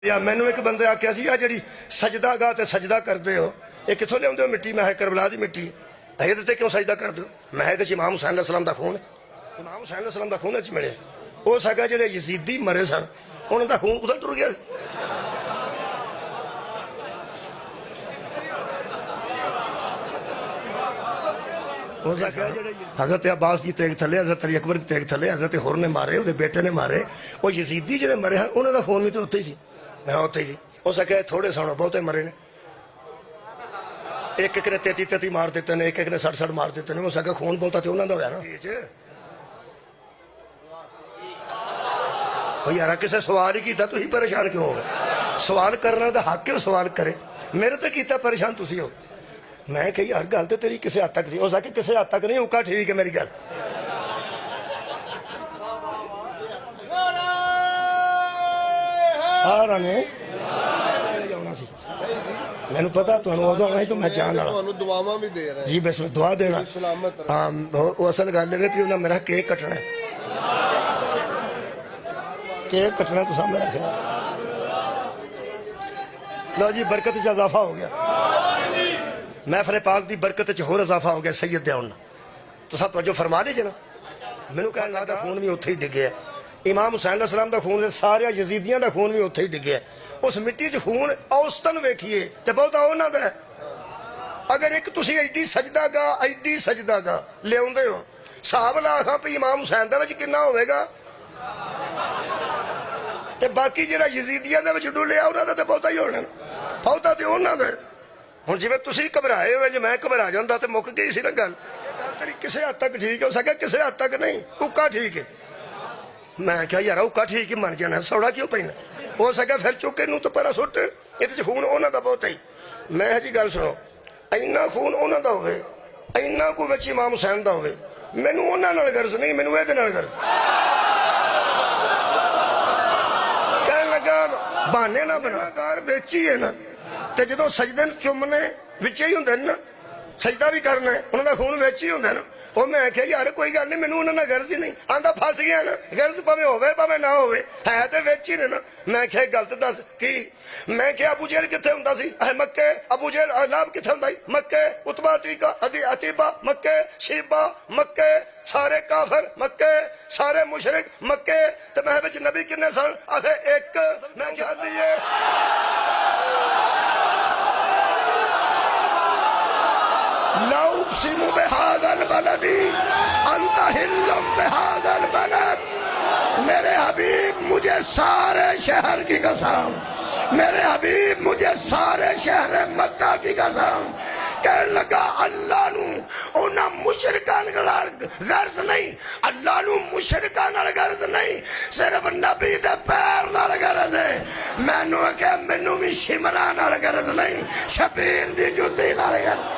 या मैनू एक बंदे आख्या सी जी सजदा गा तो सजदा करते हो ये कितों लिया हो मिट्टी। मैं करबला की मिट्टी ये क्यों सजदा कर दो। मैं इमाम हुसैन अलैहिस्सलाम का खून इमाम हुसैन अलैहिस्सलाम का खून मिले हो सका जो यजीदी मरे सन उन्होंने खून उधर टुर गया। हजरत अब्बास की तेग थले हजरत अली अकबर की तेग थले हजरत होर ने मारे वो बेटे ने मारे वो यजीदी जो मरे हैं उन्होंने खून भी तो उत्थे ही मैं उत्थे ही हो सके थोड़े सुनो बहुते मरे ने एक ने 33 मार देते हैं एक ने 60 मार देते हैं हो सके खून बहुता तो उन्होंने होया ना यार किसी सवाल ही किया तुम परेशान क्यों हो गए। सवाल करने का हक है सवाल करे मेरे तो किया परेशान तुम हो। मैं कही यार गल तो तेरी किसी हद तक नहीं हो सके किसी हद तक नहीं उका ठीक है मेरी गल सारा ने मैनू पता तुहानू उदों आना ही तो मैं चाहन वाला दुआवां भी दे रहे जी बस दुआ देना हाँ वो असल गल है भी उन्हें मेरा केक कटना केक कटना तुसा मेरा ख्याल लो जी बरकत च इजाफा हो गया महफिल पाक की बरकत च होर इजाफा हो गया सैयद दे आउण तो सब तवज्जो फरमा लीजिए ना। मैनू कहण लगदा खून भी उत्थे ही डिग्गिया इमाम हुसैन अलैहिस्सलाम का खून सारे यजीदियां का खून भी उत्थे ही डिग्गिया उस मिट्टी च खून औसतन वेखिए तो बहुता उन्हां दा अगर एक तुसीं एडी सजदा गा लियाउंदे हो हिसाब ला खां भी इमाम हुसैन दे विच किन्ना होवेगा ते बाकी जिहड़ा यजीदियां दे विच डुलिया उन्हां दा ते बहुता ही होना बहुता ते उन्हां दा हुण जिवें तुसीं घबराए हो जे मैं घबरा जांदा ते मुक गई सी ना गल तेरी किसी हद तक ठीक हो सके किसी हद तक नहीं उक्का ठीक है। मैं क्या यार उक्का ठीक ही मन जाना सौड़ा क्यों पैना हो सके फिर चुके नूं तो परा सुट ये खून उन्हां दा बहुत ही। मैं जी गल सुनो इन्ना खून उन्हां दा होवे इन्ना को विच इमाम हुसैन दा होवे मैनू उन्हां नाल गर्ज नहीं मैनू इहदे नाल गर्ज कहण लगा बहाने ना बना कार विच ही है ना ते जदों सजदे चुमने विच ही हुंदे ना सजदा भी करना है उन्होंने खून विच ही हुंदा ना वो मैं आख्या यार कोई गल नहीं मैनू उन्होंने गर्ज ही नहीं आंदा फस गया ना गर्ज भावें होवे भावें ना होवे है तो विच ही ने ना। मैं आख्या गलत दस की मैं क्या अबू जहल कित्थे हुंदा सी मक्के अबू जहल अहलाब कित्थे हुंदा सी मक्के उतबा अतीबा मक्के शीबा मक्के सारे काफर मक्के सारे मुशरिक मक्के ते मैं विच नबी किन्ने सन आखे एक मैं क्या दिए लौसिमु बिहादल बलदी अंत हिल्लुम बिहादल बलद मेरे हबीब मुझे सारे शहर की कसम मेरे हबीब मुझे सारे शहर मक्का की कसम कहने लगा अल्लाह नू उन्हां मुशरिकां नाल गर्ज नहीं अल्लाह नू मुशरिकां नाल गर्ज नहीं सिर्फ नबी दे पैर नाल गर्ज है। मैनू क्या मैनू भी शिमरा नाल गर्ज नहीं शबील दी जुत्ती नाल गर्ज